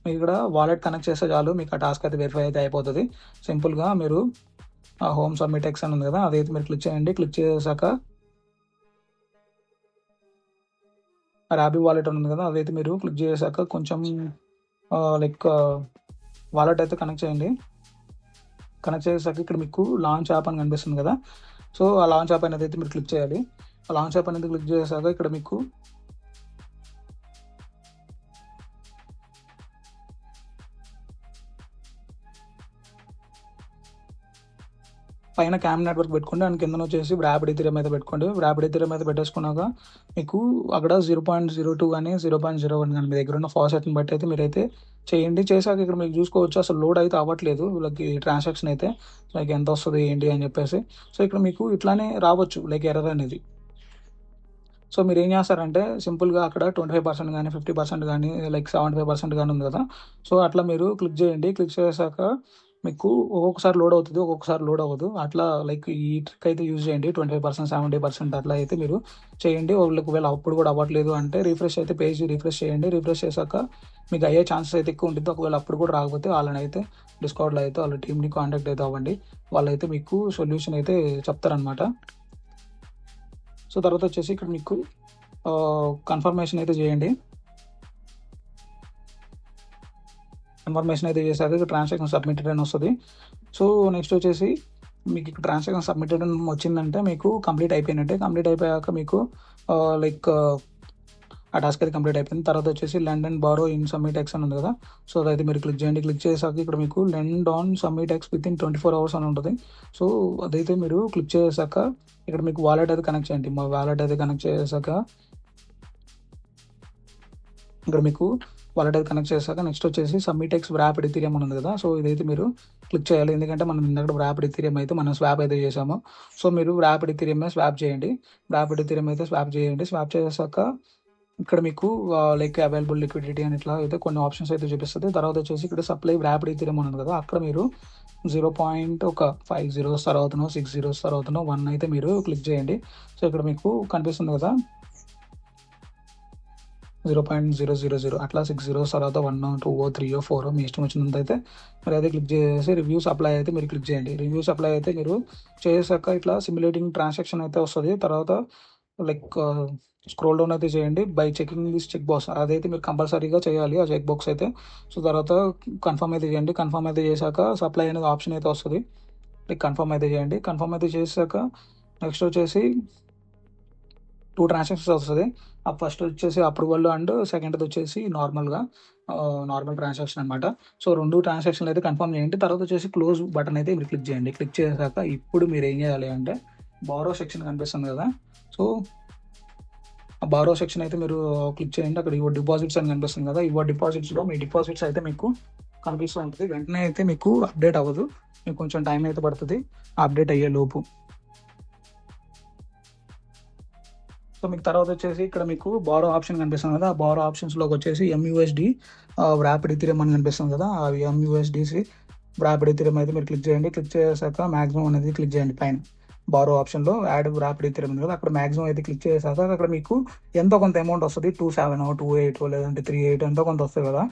మీకు ఇక్కడ వాలెట్ కనెక్ట్ చేస్తే చాలు మీకు ఆ టాస్క్ అయితే వెరిఫై అయితే అయిపోతుంది. సింపుల్గా మీరు హోమ్ సబ్మిట్ ఎక్స్ అని ఉంది కదా, అదైతే మీరు క్లిక్ చేయండి. క్లిక్ చేశాక ర్యాబీ వాలెట్ ఉంది కదా, అదైతే మీరు క్లిక్ చేశాక కొంచెం లైక్ వాలెట్ అయితే కనెక్ట్ చేయండి. కనెక్ట్ చేసాక ఇక్కడ మీకు లాంచ్ యాప్ అని కనిపిస్తుంది కదా. సో ఆ లాంచ్ యాప్ అనేది అయితే మీరు క్లిక్ చేయాలి. ఆ లాంచ్ యాప్ అనేది క్లిక్ చేశాక ఇక్కడ మీకు పైన క్యామ్ నెట్వర్క్ పెట్టుకోండి అండ్ కింద వచ్చేసి ర్యాపిడ్ ఈథీరియం అయితే పెట్టుకోండి. ర్యాపిడ్ ఈథీరియం అయితే పెట్టేసుకున్నాక మీకు అక్కడ 0.02 కానీ 0.01 కానీ మీ దగ్గర ఉన్న ఫాసెట్ని బట్టి అయితే మీరైతే చేయండి. చేశాక ఇక్కడ మీకు చూసుకోవచ్చు అసలు లోడ్ అయితే అవ్వట్లేదు వీళ్ళకి ట్రాన్సాక్షన్ అయితే, లైక్ ఎంత వస్తుంది ఏంటి అని చెప్పేసి. సో ఇక్కడ మీకు ఇట్లానే రావచ్చు లైక్ ఎర్రర్ అనేది. సో మీరు ఏం చేస్తారంటే సింపుల్గా అక్కడ 25% కానీ 50% కానీ లైక్ 75% కానీ ఉంది కదా, సో అట్లా మీరు క్లిక్ చేయండి. క్లిక్ చేశాక మీకు ఒక్కొక్కసారి లోడ్ అవుతుంది, ఒక్కొక్కసారి లోడ్ అవ్వదు. అట్లా లైక్ ఈ ట్రిక్ అయితే యూజ్ చేయండి. 25% 70% అట్లా అయితే మీరు చేయండి. ఒకవేళ అప్పుడు కూడా అవ్వట్లేదు అంటే రిఫ్రెష్ అయితే పేజ్ రిఫ్రెష్ చేయండి. రిఫ్రెష్ చేశాక మీకు అయ్యే ఛాన్సెస్ అయితే ఎక్కువ ఉంటుంది. ఒకవేళ అప్పుడు కూడా రాకపోతే వాళ్ళని అయితే డిస్కౌంట్లో అయితే వాళ్ళ టీమ్ని కాంటాక్ట్ అయితే అవ్వండి. వాళ్ళైతే మీకు సొల్యూషన్ అయితే చెప్తారనమాట. సో తర్వాత వచ్చేసి ఇక్కడ మీకు కన్ఫర్మేషన్ అయితే చేయండి. కన్ఫర్మేషన్ అయితే చేశాక ట్రాన్సాక్షన్ సబ్మిటెడ్ అని వస్తుంది. సో నెక్స్ట్ వచ్చేసి మీకు ఇక్కడ ట్రాన్సాక్షన్ సబ్మిటెడ్ అని వచ్చిందంటే మీకు కంప్లీట్ అయిపోయినట్టే. కంప్లీట్ అయిపోయాక మీకు లైక్ ఆ టాస్క్ అయితే కంప్లీట్ అయిపోయింది. తర్వాత వచ్చేసి lend and borrow in submit x అని ఉంది కదా, సో అదైతే మీరు క్లిక్ చేయండి. క్లిక్ చేసాక ఇక్కడ మీకు lend on submit X with in 24 hours అని ఉంటుంది. సో అదైతే మీరు క్లిక్ చేసాక ఇక్కడ మీకు వాలెట్ అయితే కనెక్ట్ చేయండి. మా వాలెట్ అయితే కనెక్ట్ చేసాక ఇక్కడ మీకు వాలెట్ అయితే కనెక్ట్ చేశాక నెక్స్ట్ వచ్చేసి సబ్మిట్ ఎక్స్ వ్రాప్డ్ ఇథీరియం అని ఉంది కదా, సో ఇదైతే మీరు క్లిక్ చేయాలి. ఎందుకంటే మనం ఇందాక వ్రాప్డ్ ఇథీరియం అయితే మనం స్వాప్ అయితే చేసాము. సో మీరు వ్రాప్డ్ ఇథీరియం స్వాప్ చేయండి. వ్రాప్డ్ ఇథీరియం అయితే స్వాప్ చేయండి. స్వాప్ చేశాక ఇక్కడ మీకు లైక్ అవైలబుల్ లిక్విడిటీ అని ఇట్లా అయితే కొన్ని ఆప్షన్స్ అయితే చూపిస్తుంది. తర్వాత వచ్చేసి ఇక్కడ సప్లై వ్రాప్డ్ ఇథీరియం ఉంది కదా, అక్కడ మీరు 0.5 zeros తర్వాతనో 6 zeros తర్వాతనో 1 అయితే మీరు క్లిక్ చేయండి. సో ఇక్కడ మీకు కనిపిస్తుంది కదా 0.000 అట్లా 6 zeros తర్వాత 1 2 3 4 మీ ఇష్టం వచ్చినంత అయితే మీరు అయితే క్లిక్ చేసి రివ్యూస్ అప్లై అయితే మీరు క్లిక్ చేయండి. రివ్యూస్ అప్లై అయితే మీరు చేసాక ఇట్లా సిమ్యులేటింగ్ ట్రాన్సాక్షన్ అయితే వస్తుంది. తర్వాత లైక్ స్క్రోల్ డౌన్ అయితే చేయండి. By checking this check box అదైతే మీరు కంపల్సరీగా చేయాలి ఆ చెక్ బాక్స్ అయితే. సో తర్వాత కన్ఫర్మ్ అయితే చేయండి. కన్ఫర్మ్ అయితే చేశాక సప్లై అనేది ఆప్షన్ అయితే వస్తుంది. లైక్ కన్ఫర్మ్ అయితే చేయండి. కన్ఫర్మ్ అయితే చేశాక నెక్స్ట్ వచ్చేసి 2 ట్రాన్సాక్షన్స్ వస్తుంది. ఆ ఫస్ట్ వచ్చేసి అప్రూవల్ అండ్ సెకండ్ది వచ్చేసి నార్మల్ ట్రాన్సాక్షన్ అనమాట. సో 2 ట్రాన్సాక్షన్లు అయితే కన్ఫర్మ్ చేయండి. తర్వాత వచ్చేసి క్లోజ్ బటన్ అయితే మీరు క్లిక్ చేయండి. క్లిక్ చేశాక ఇప్పుడు మీరు ఏం చేయాలి అంటే బారో సెక్షన్ కనిపిస్తుంది కదా, సో ఆ బారో సెక్షన్ అయితే మీరు క్లిక్ చేయండి. అక్కడ ఇవో డిపాజిట్స్ అని కనిపిస్తుంది కదా, ఇవో డిపాజిట్స్లో మీ డిపాజిట్స్ అయితే మీకు కనిపిస్తూ ఉంటుంది. వెంటనే అయితే మీకు అప్డేట్ అవ్వదు, మీకు కొంచెం టైం అయితే పడుతుంది అప్డేట్ అయ్యే లోపు. సో మీకు తర్వాత వచ్చేసి ఇక్కడ మీకు బారో ఆప్షన్ కనిపిస్తుంది కదా, ఆ బారో ఆప్షన్స్లోకి వచ్చేసి MUSD వ్రాప్డ్ ఇథీరియం అని కనిపిస్తుంది కదా, అవి MUSDC వ్రాప్డ్ ఇథీరియం అయితే మీరు క్లిక్ చేయండి. క్లిక్ చేశాక మ్యాక్సిమం అనేది క్లిక్ చేయండి. పైన బారో ఆప్షన్లో యాడ్ వ్రాప్డ్ ఇథీరియం ఉంది కదా, అక్కడ మ్యాక్సిమం అయితే క్లిక్ చేశాక అక్కడ మీకు ఎంతో కొంత అమౌంట్ వస్తుంది. 27 28 లేదంటే 38 ఎంతో కొంత వస్తుంది కదా,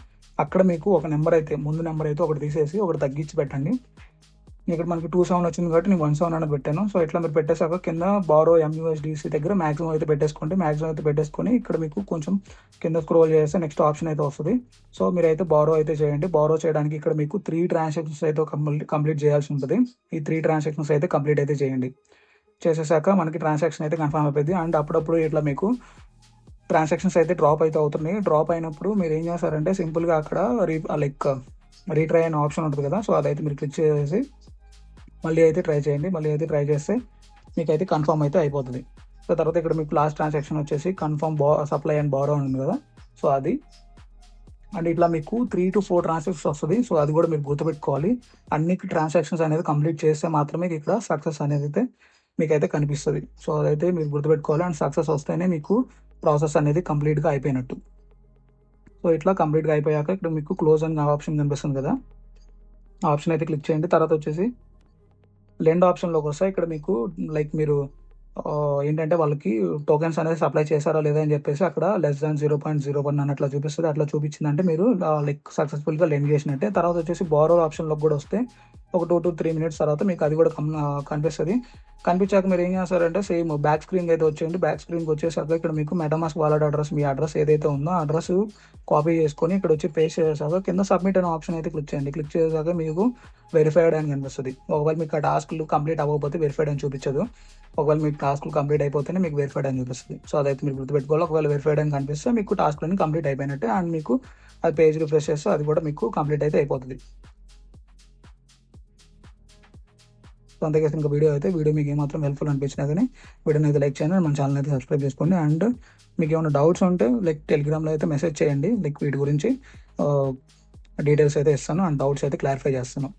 అక్కడ మీకు ఒక నెంబర్ అయితే ముందు నెంబర్ అయితే ఒకటి తీసేసి ఒకటి తగ్గించి పెట్టండి. ఇక్కడ మనకి 27 వచ్చింది కాబట్టి నేను 17 అనేది పెట్టాను. సో ఇట్లా మీరు పెట్టేశాక కింద బారో MUSDC దగ్గర మ్యాక్సిమం అయితే పెట్టేసుకోండి. మ్యాక్సిమం అయితే పెట్టేసుకొని ఇక్కడ మీకు కొంచెం కింద స్క్రోల్ చేస్తే నెక్స్ట్ ఆప్షన్ అయితే వస్తుంది. సో మీరైతే బారో అయితే చేయండి. బారో చేయడానికి ఇక్కడ మీకు 3 ట్రాన్సాక్షన్స్ అయితే కంప్లీట్ చేయాల్సి ఉంటుంది. ఈ 3 ట్రాన్సాక్షన్స్ అయితే కంప్లీట్ అయితే చేయండి. చేసేసాక మనకి ట్రాన్సాక్షన్ అయితే కన్ఫర్మ్ అయిపోయింది. అండ్ అప్పుడప్పుడు ఇట్లా మీకు ట్రాన్సాక్షన్స్ అయితే డ్రాప్ అయితే అవుతున్నాయి. డ్రాప్ అయినప్పుడు మీరు ఏం చేస్తారంటే సింపుల్గా అక్కడ లైక్ రీట్రై అనే ఆప్షన్ ఉంటుంది కదా, సో అదైతే మీరు క్లిక్ చేసి మళ్ళీ అయితే ట్రై చేయండి. మళ్ళీ అయితే ట్రై చేస్తే మీకు అయితే కన్ఫర్మ్ అయితే అయిపోతుంది. సో తర్వాత ఇక్కడ మీకు లాస్ట్ ట్రాన్సాక్షన్ వచ్చేసి కన్ఫర్మ్ సప్లై అండ్ బారో ఉంది కదా, సో అది అండ్ ఇట్లా మీకు 3 to 4 ట్రాన్సాక్షన్స్ వస్తుంది. సో అది కూడా మీరు గుర్తుపెట్టుకోవాలి. అన్ని ట్రాన్సాక్షన్స్ అనేది కంప్లీట్ చేస్తే మాత్రమే ఇక్కడ సక్సెస్ అనేది అయితే మీకైతే కనిపిస్తుంది. సో అదైతే మీరు గుర్తుపెట్టుకోవాలి. అండ్ సక్సెస్ వస్తేనే మీకు ప్రాసెస్ అనేది కంప్లీట్గా అయిపోయినట్టు. సో ఇట్లా కంప్లీట్గా అయిపోయాక ఇక్కడ మీకు క్లోజ్ అని ఆప్షన్ కనిపిస్తుంది కదా, ఆ ఆప్షన్ అయితే క్లిక్ చేయండి. తర్వాత వచ్చేసి లెండ్ ఆప్షన్లోకి వస్తాయి. ఇక్కడ మీకు లైక్ మీరు ఏంటంటే వాళ్ళకి టోకెన్స్ అనేది సప్లై చేశారా లేదా అని చెప్పేసి అక్కడ <0.01 అన్నట్లు చూపిస్తుంది. అట్లా చూపించిందంటే మీరు లైక్ సక్సెస్ఫుల్గా లెండ్ చేసినట్టే. తర్వాత వచ్చేసి బారో ఆప్షన్లోకి కూడా వస్తే ఒక 2 to 3 minutes తర్వాత మీకు అది కూడా కనిపిస్తుంది. కనిపించాక మీరు ఏం చేస్తారంటే సేమ్ బ్యాక్ స్క్రీన్ అయితే వచ్చేయండి. బ్యాక్ స్క్రీన్కి వచ్చేసాక ఇక్కడ మీకు మెటామాస్క్ వాలెట్ అడ్రస్, మీ అడ్రస్ ఏదైతే ఉందో ఆ అడ్రస్ కాపీ చేసుకొని ఇక్కడ వచ్చి పేస్ట్ చేసాక కింద సబ్మిట్ అనే ఆప్షన్ అయితే క్లిక్ చేయండి. క్లిక్ చేసాక మీకు వెరిఫైడ్ అని కనిపిస్తుంది. ఒకవేళ మీకు ఆ టాస్క్లు కంప్లీట్ అవ్వకపోతే వెరిఫైడ్ అని చూపించదు. ఒకవేళ మీకు టాస్క్లు కంప్లీట్ అయిపోతేనే మీకు వెరిఫైడ్ అని చూపిస్తుంది. సో అదైతే మీరు గుర్తుపెట్టుకోవాలి. ఒకవేళ వెరిఫైడ్ అని కనిపిస్తే మీకు టాస్క్లన్నీ కంప్లీట్ అయిపోయినట్టే. అండ్ మీకు అది పేజ్ రిఫ్రెష్ చేస్తే అది కూడా మీకు కంప్లీట్ అయితే అయిపోతుంది. సో అంతేకాదు ఇంకా వీడియో మీకు ఏమాత్రం హెల్ప్ఫుల్ అనిపించినా కానీ వీడియోని అయితే లైక్ చేయండి, మన ఛానల్ అయితే సబ్స్క్రైబ్ చేసుకోండి. అండ్ మీకు ఏమైనా డౌట్స్ ఉంటే లైక్ టెలిగ్రామ్లో అయితే మెసేజ్ చేయండి. లైక్ వీటి గురించి డీటెయిల్స్ అయితే ఇస్తాను అండ్ డౌట్స్ అయితే క్లారిఫై చేస్తాను.